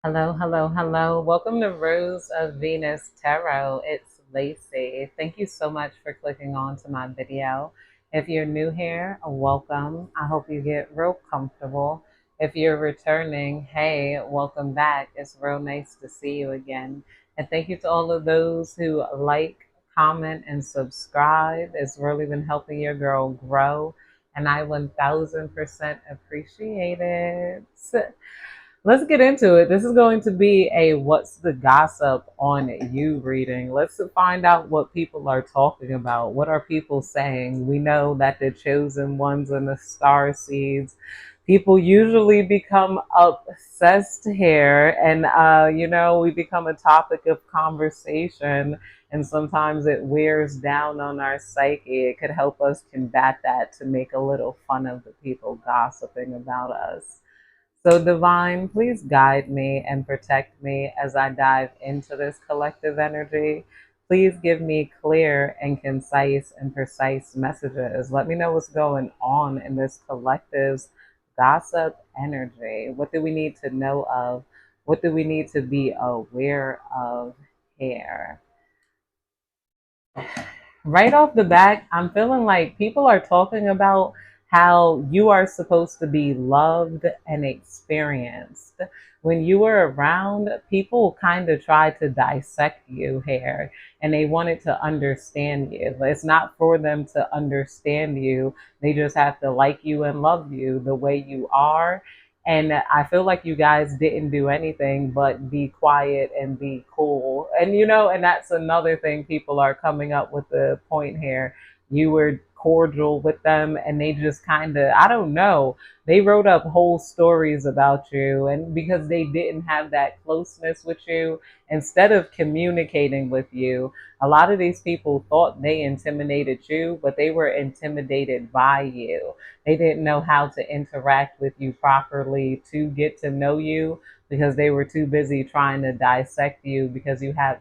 Hello, hello, hello. Welcome to Rose of Venus Tarot. It's Lacey. Thank you so much for clicking on to my video. If you're new here, welcome. I hope you get real comfortable. If you're returning, hey, welcome back. It's real nice to see you again. And thank you to all of those who like, comment, and subscribe. It's really been helping your girl grow. And I 1000% appreciate it. Let's get into it. This is going to be a what's the gossip on you reading. Let's find out what people are talking about. What are people saying? We know that the chosen ones and the star seeds, people usually become obsessed here, and we become a topic of conversation, and sometimes it wears down on our psyche. It could help us combat that to make a little fun of the people gossiping about us. So, Divine, please guide me and protect me as I dive into this collective energy. Please give me clear and concise and precise messages. Let me know what's going on in this collective's gossip energy. What do we need to know of? What do we need to be aware of here? Right off the back, I'm feeling like people are talking about how you are supposed to be loved and experienced. When you were around, people kind of try to dissect you here and they wanted to understand you. It's not for them to understand you, they just have to like you and love you the way you are. And I feel like you guys didn't do anything but be quiet and be cool. And that's another thing people are coming up with the point here. You were cordial with them and they just kind of, I don't know, they wrote up whole stories about you. And because they didn't have that closeness with you, instead of communicating with you, a lot of these people thought they intimidated you, but they were intimidated by you. They didn't know how to interact with you properly to get to know you because they were too busy trying to dissect you because you have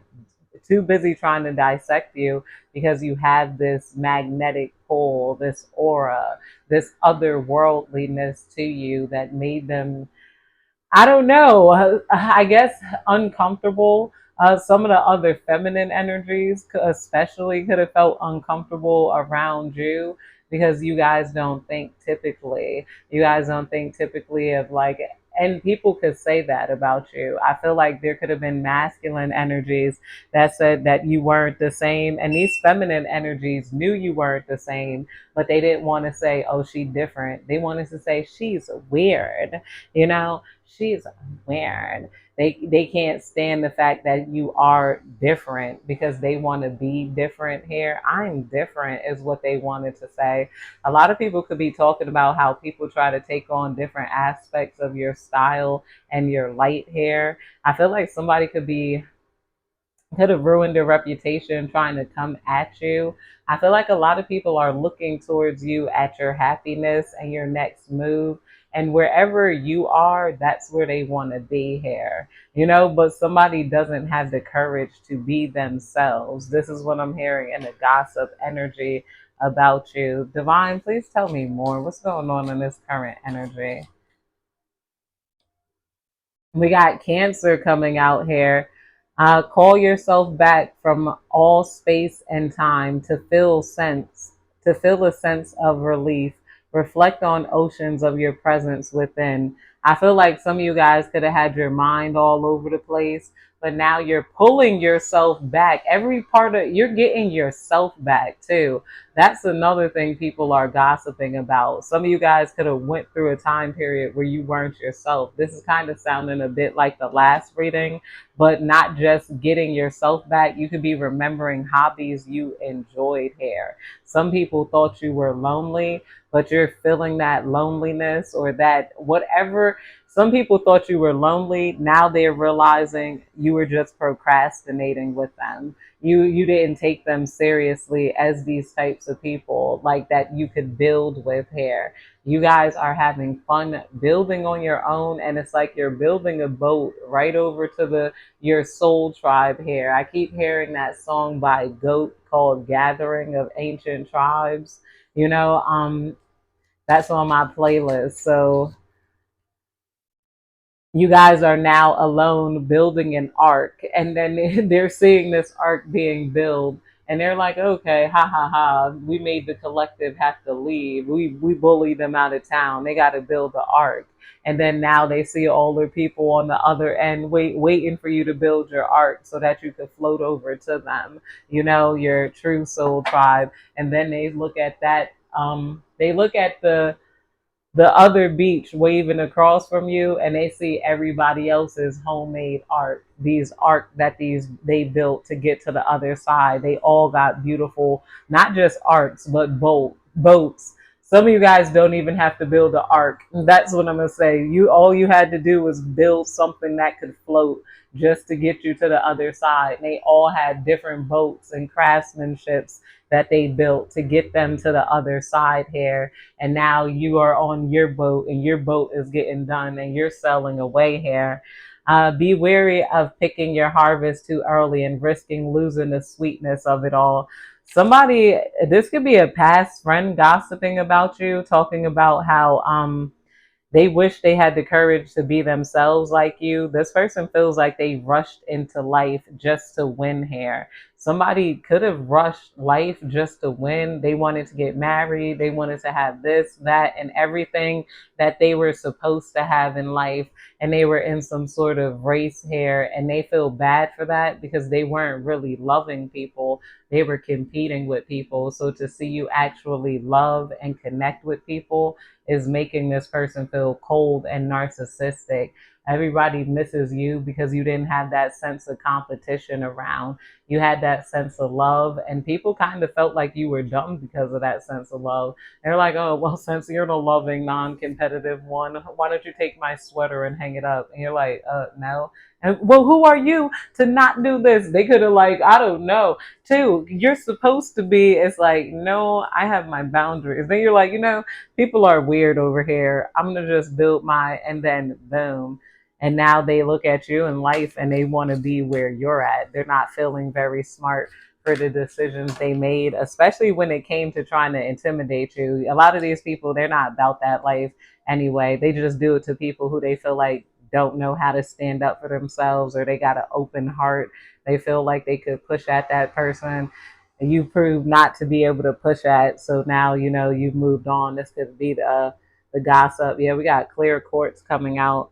too busy trying to dissect you because you have this magnetic pull, this aura, this otherworldliness to you that made them, I don't know, I guess uncomfortable. Some of the other feminine energies, especially, could have felt uncomfortable around you because you guys don't think typically. You guys don't think typically of like, and people could say that about you. I feel like there could have been masculine energies that said that you weren't the same, and these feminine energies knew you weren't the same, but they didn't want to say, "Oh, she's different." They wanted to say, "She's weird." You know, she's weird. They can't stand the fact that you are different because they want to be different here. I'm different is what they wanted to say. A lot of people could be talking about how people try to take on different aspects of your style and your light hair. I feel like somebody could have ruined their reputation trying to come at you. I feel like a lot of people are looking towards you at your happiness and your next move. And wherever you are, that's where they want to be here. But somebody doesn't have the courage to be themselves. This is what I'm hearing in the gossip energy about you. Divine, please tell me more. What's going on in this current energy? We got Cancer coming out here. Call yourself back from all space and time to feel a sense of relief. Reflect on oceans of your presence within. I feel like some of you guys could have had your mind all over the place, but now you're pulling yourself back. Every part of you're getting yourself back too. That's another thing people are gossiping about. Some of you guys could have went through a time period where you weren't yourself. This is kind of sounding a bit like the last reading, but not just getting yourself back. You could be remembering hobbies you enjoyed here. Some people thought you were lonely, but you're feeling that loneliness or that whatever. Some people thought you were lonely. Now they're realizing you were just procrastinating with them. You didn't take them seriously as these types of people like that you could build with here. You guys are having fun building on your own, and it's like you're building a boat right over to the your soul tribe here. I keep hearing that song by Goat called Gathering of Ancient Tribes. You know, that's on my playlist. So you guys are now alone building an ark, and then they're seeing this ark being built, and they're like, okay, ha ha ha, we made the collective have to leave, we bullied them out of town, they got to build the ark. And then now they see all the people on the other end waiting for you to build your ark so that you could float over to them, your true soul tribe. And then they look at that, they look at the other beach waving across from you, and they see everybody else's homemade art, these art that these they built to get to the other side. They all got beautiful, not just arcs but boats. Some of you guys don't even have to build an ark. That's what I'm gonna say. You all you had to do was build something that could float just to get you to the other side. And they all had different boats and craftsmanships that they built to get them to the other side here. And now you are on your boat, and your boat is getting done, and you're sailing away here. Be wary of picking your harvest too early and risking losing the sweetness of it all. Somebody, this could be a past friend gossiping about you, talking about how they wish they had the courage to be themselves like you. This person feels like they rushed into life just to win here. Somebody could have rushed life just to win. They wanted to get married. They wanted to have this, that, and everything that they were supposed to have in life. And they were in some sort of race here. And they feel bad for that because they weren't really loving people. They were competing with people. So to see you actually love and connect with people is making this person feel cold and narcissistic. Everybody misses you because you didn't have that sense of competition around. You had that sense of love, and people kind of felt like you were dumb because of that sense of love. They're like, oh, well, since you're the loving, non competitive one, why don't you take my sweater and hang it up? And you're like, no. And well, who are you to not do this? They could have, like, I don't know. Too, you're supposed to be, it's like, no, I have my boundaries. Then you're like, people are weird over here. I'm gonna just build my, and then boom. And now they look at you in life and they want to be where you're at. They're not feeling very smart for the decisions they made, especially when it came to trying to intimidate you. A lot of these people, they're not about that life anyway. They just do it to people who they feel like don't know how to stand up for themselves, or they got an open heart. They feel like they could push at that person, and you prove not to be able to push at. So now you've moved on. This could be the gossip. Yeah, we got clear quartz coming out.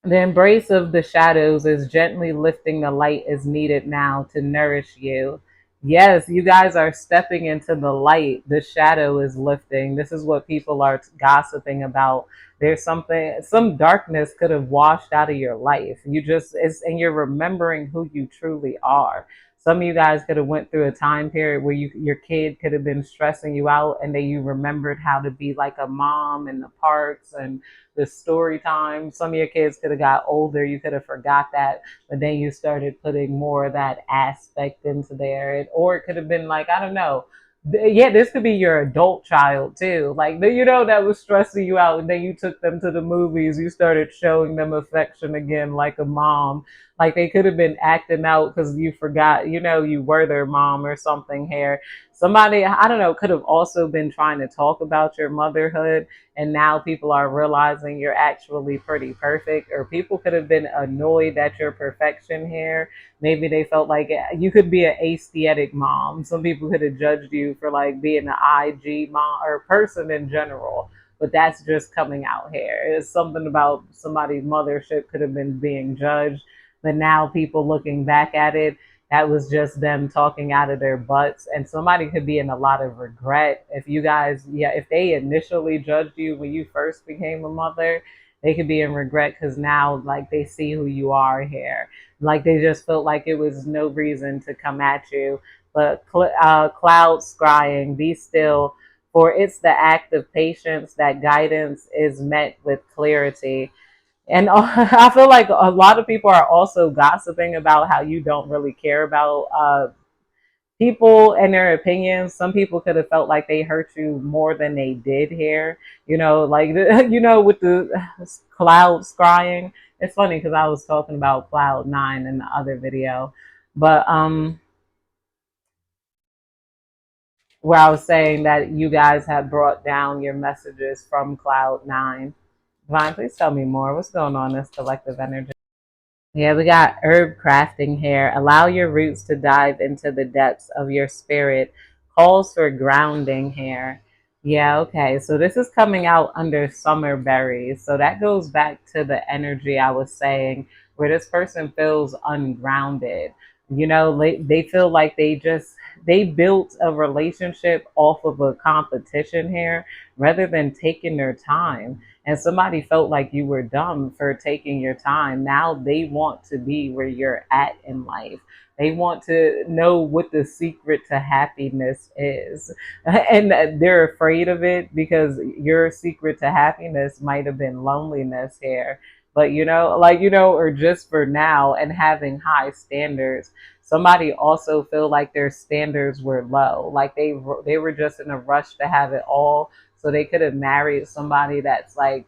The embrace of the shadows is gently lifting the light is needed now to nourish you. Yes, you guys are stepping into the light. The shadow is lifting. This is what people are gossiping about. There's some darkness could have washed out of your life. And you're remembering who you truly are. Some of you guys could have went through a time period where your kid could have been stressing you out, and then you remembered how to be like a mom in the parks and the story time. Some of your kids could have got older. You could have forgot that, but then you started putting more of that aspect into there. Or it could have been like, I don't know. Yeah, this could be your adult child too. Like, that was stressing you out, and then you took them to the movies. You started showing them affection again, like a mom. Like they could have been acting out because you forgot, you were their mom or something here. Somebody, I don't know, could have also been trying to talk about your motherhood, and now people are realizing you're actually pretty perfect. Or people could have been annoyed at your perfection here. Maybe they felt like you could be an aesthetic mom. Some people could have judged you for like being an IG mom or person in general, but that's just coming out here. It's something about somebody's mothership could have been being judged, but now people looking back at it, that was just them talking out of their butts. And somebody could be in a lot of regret. If you guys, yeah, if they initially judged you when you first became a mother, they could be in regret because now, like, they see who you are here. Like, they just felt like it was no reason to come at you. But cloud scrying, be still, for it's the act of patience that guidance is met with clarity. And I feel like a lot of people are also gossiping about how you don't really care about people and their opinions. Some people could have felt like they hurt you more than they did here. Like, with the cloud scrying. It's funny because I was talking about cloud nine in the other video, but where I was saying that you guys have brought down your messages from cloud nine. Vine, please tell me more. What's going on in this collective energy? Yeah, we got herb crafting here. Allow your roots to dive into the depths of your spirit. Calls for grounding here. Yeah, okay. So this is coming out under summer berries. So that goes back to the energy I was saying, where this person feels ungrounded. You know, they feel like they built a relationship off of a competition here rather than taking their time, and somebody felt like you were dumb for taking your time. Now they want to be where you're at in life. They want to know what the secret to happiness is. And they're afraid of it because your secret to happiness might have been loneliness here. But or just for now and having high standards. Somebody also feel like their standards were low, like they were just in a rush to have it all, so they could have married somebody that's like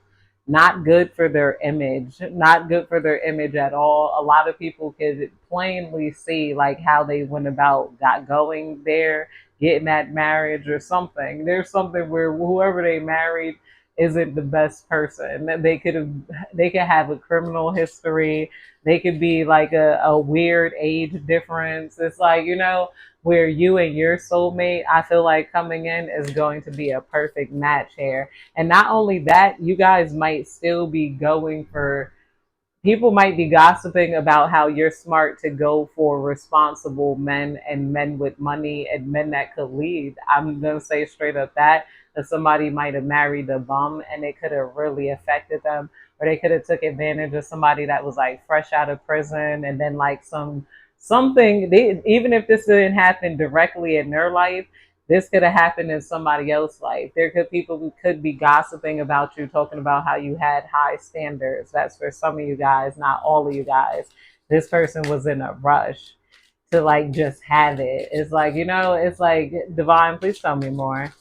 not good for their image, not good for their image at all. A lot of people could plainly see like how they went about got going there, getting that marriage or something. There's something where whoever they married isn't the best person. They could have a criminal history. They could be like a weird age difference. It's like, where you and your soulmate, I feel like coming in is going to be a perfect match here. And not only that, you guys might still be going for, people might be gossiping about how you're smart to go for responsible men and men with money and men that could lead. I'm going to say straight up that somebody might have married a bum and it could have really affected them, or they could have took advantage of somebody that was like fresh out of prison, and then like something they, even if this didn't happen directly in their life, this could have happened in somebody else's life. There could people who could be gossiping about you, talking about how you had high standards. That's for some of you guys, not all of you guys. This person was in a rush to like just have it. It's like, it's like, Divine, please tell me more.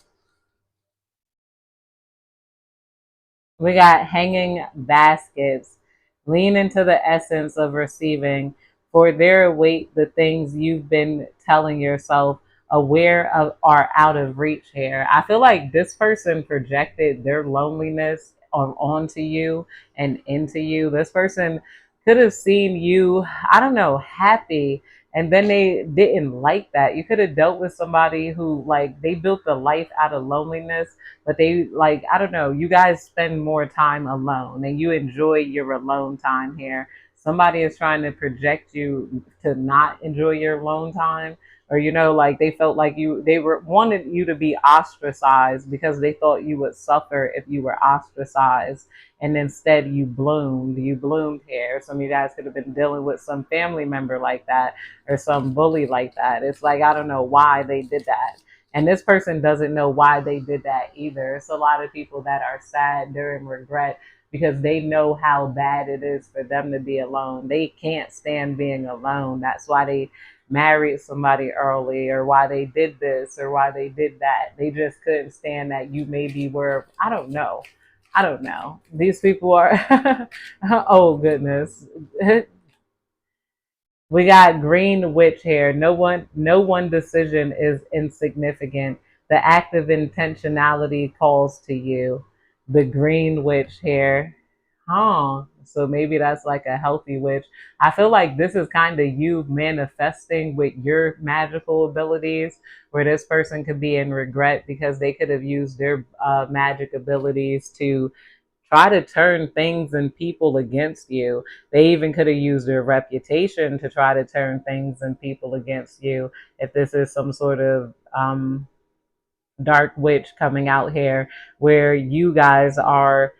We got hanging baskets. Lean into the essence of receiving, for there await the things you've been telling yourself aware of are out of reach here. I feel like this person projected their loneliness onto you and into you. This person could have seen you, I don't know, happy, and then they didn't like that. You could have dealt with somebody who like they built a life out of loneliness, but they like, I don't know, you guys spend more time alone and you enjoy your alone time here. Somebody is trying to project you to not enjoy your alone time, or like they felt like they were wanted you to be ostracized because they thought you would suffer if you were ostracized, and instead you bloomed here. Some of you guys could have been dealing with some family member like that or some bully like that. It's like, I don't know why they did that, and this person doesn't know why they did that either. It's a lot of people that are sad, they're in regret because they know how bad it is for them to be alone. They can't stand being alone. That's why they married somebody early, or why they did this, or why they did that. They just couldn't stand that you maybe were, I don't know. I don't know. These people are, oh goodness. We got green witch here. No one decision is insignificant. The act of intentionality calls to you. The green witch here. Huh. So maybe that's like a healthy witch. I feel like this is kind of you manifesting with your magical abilities, where this person could be in regret because they could have used their magic abilities to try to turn things and people against you. They even could have used their reputation to try to turn things and people against you. If this is some sort of dark witch coming out here, where you guys are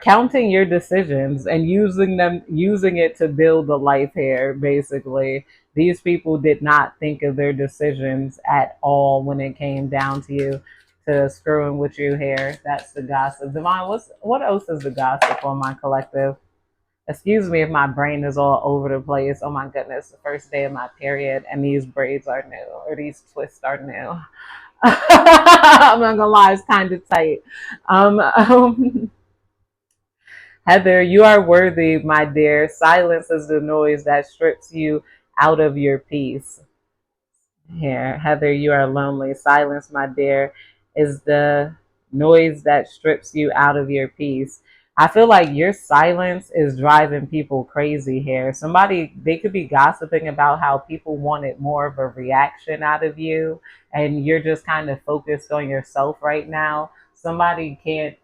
counting your decisions and using it to build a life here. Basically, these people did not think of their decisions at all when it came down to you, to screwing with you here. That's the gossip. Devon, what else is the gossip on my collective? Excuse me if my brain is all over the place. Oh my goodness, the first day of my period and these braids are new, or these twists are new. I'm not gonna lie, it's kind of tight. Heather, you are worthy, my dear. Silence is the noise that strips you out of your peace. Here, Heather, you are lonely. Silence, my dear, is the noise that strips you out of your peace. I feel like your silence is driving people crazy here. Somebody, they could be gossiping about how people wanted more of a reaction out of you, and you're just kind of focused on yourself right now. Somebody can't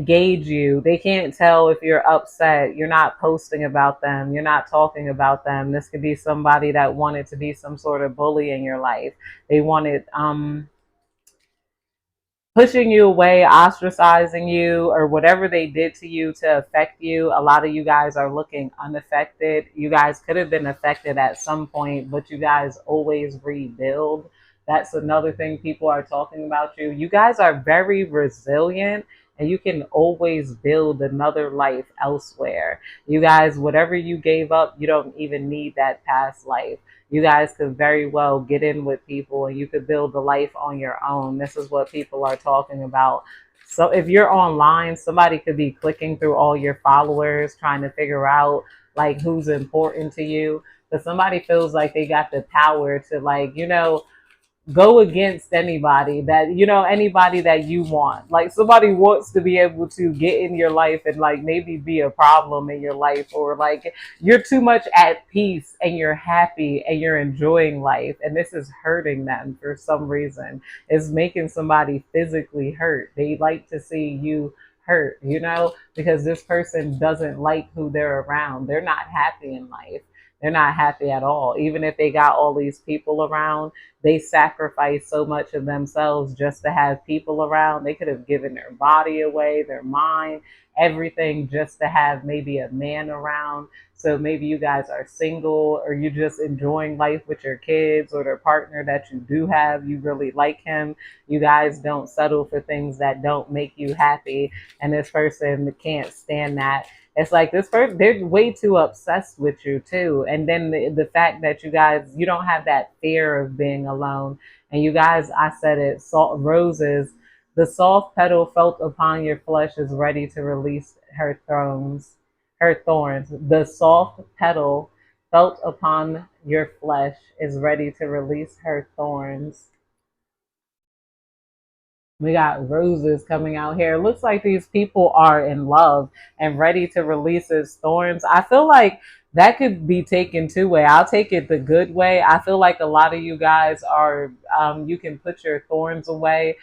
gauge you. They can't tell if you're upset. You're not posting about them. You're not talking about them. This could be somebody that wanted to be some sort of bully in your life. They wanted pushing you away, ostracizing you, or whatever they did to you to affect you. A lot of you guys are looking unaffected. You guys could have been affected at some point, but you guys always rebuild. That's another thing people are talking about you. You guys are very resilient and you can always build another life elsewhere. You guys, whatever you gave up, you don't even need that past life. You guys could very well get in with people and you could build a life on your own. This is what people are talking about. So if you're online, somebody could be clicking through all your followers, trying to figure out like who's important to you. But somebody feels like they got the power to like, go against anybody that anybody that you want. Like somebody wants to be able to get in your life and like maybe be a problem in your life, or like you're too much at peace and you're happy and you're enjoying life, and this is hurting them for some reason. It's making somebody physically hurt. They like to see you hurt, because this person doesn't like who they're around. They're not happy in life. They're not happy at all. Even if they got all these people around, they sacrifice so much of themselves just to have people around. They could have given their body away, their mind, everything just to have maybe a man around. So maybe you guys are single or you're just enjoying life with your kids, or their partner that you do have, you really like him. You guys don't settle for things that don't make you happy. And this person can't stand that. It's like this person, they're way too obsessed with you too. And then the fact that you don't have that fear of being alone. And you guys, I said it, salt roses, the soft petal felt upon your flesh is ready to release her thorns. The soft petal felt upon your flesh is ready to release her thorns. We got roses coming out here. It looks like these people are in love and ready to release its thorns. I feel like that could be taken two way. I'll take it the good way. I feel like a lot of you guys are, you can put your thorns away.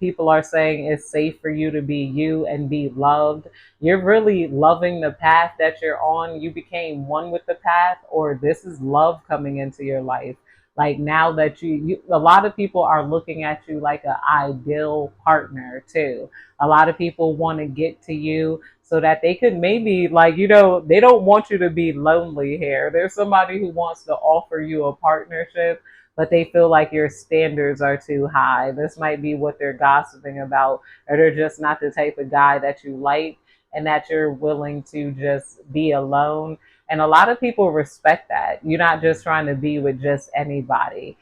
People are saying it's safe for you to be you and be loved. You're really loving the path that you're on. You became one with the path, or this is love coming into your life. Like now that a lot of people are looking at you like an ideal partner too. A lot of people want to get to you so that they could maybe like, they don't want you to be lonely here. There's somebody who wants to offer you a partnership, but they feel like your standards are too high. This might be what they're gossiping about, or they're just not the type of guy that you like and that you're willing to just be alone. And a lot of people respect that. You're not just trying to be with just anybody.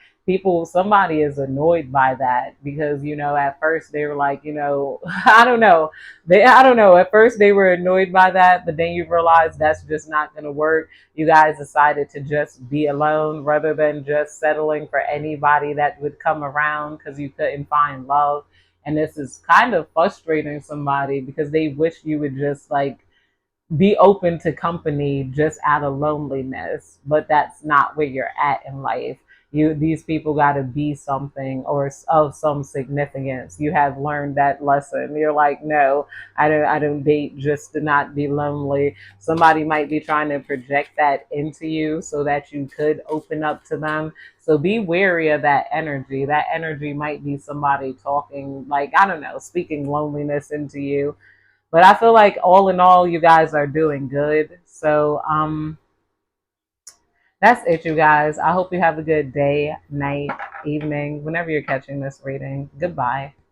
Somebody is annoyed by that because, at first they were like, I don't know. I don't know. At first they were annoyed by that, but then you realize that's just not going to work. You guys decided to just be alone rather than just settling for anybody that would come around because you couldn't find love. And this is kind of frustrating somebody because they wish you would just like be open to company just out of loneliness, but that's not where you're at in life. These people got to be something or of some significance. You have learned that lesson. You're like, no, I don't date just to not be lonely. Somebody might be trying to project that into you so that you could open up to them. So be wary of that energy. That energy might be somebody talking, like, I don't know, speaking loneliness into you. But I feel like all in all, you guys are doing good. So that's it, you guys. I hope you have a good day, night, evening, whenever you're catching this reading. Goodbye.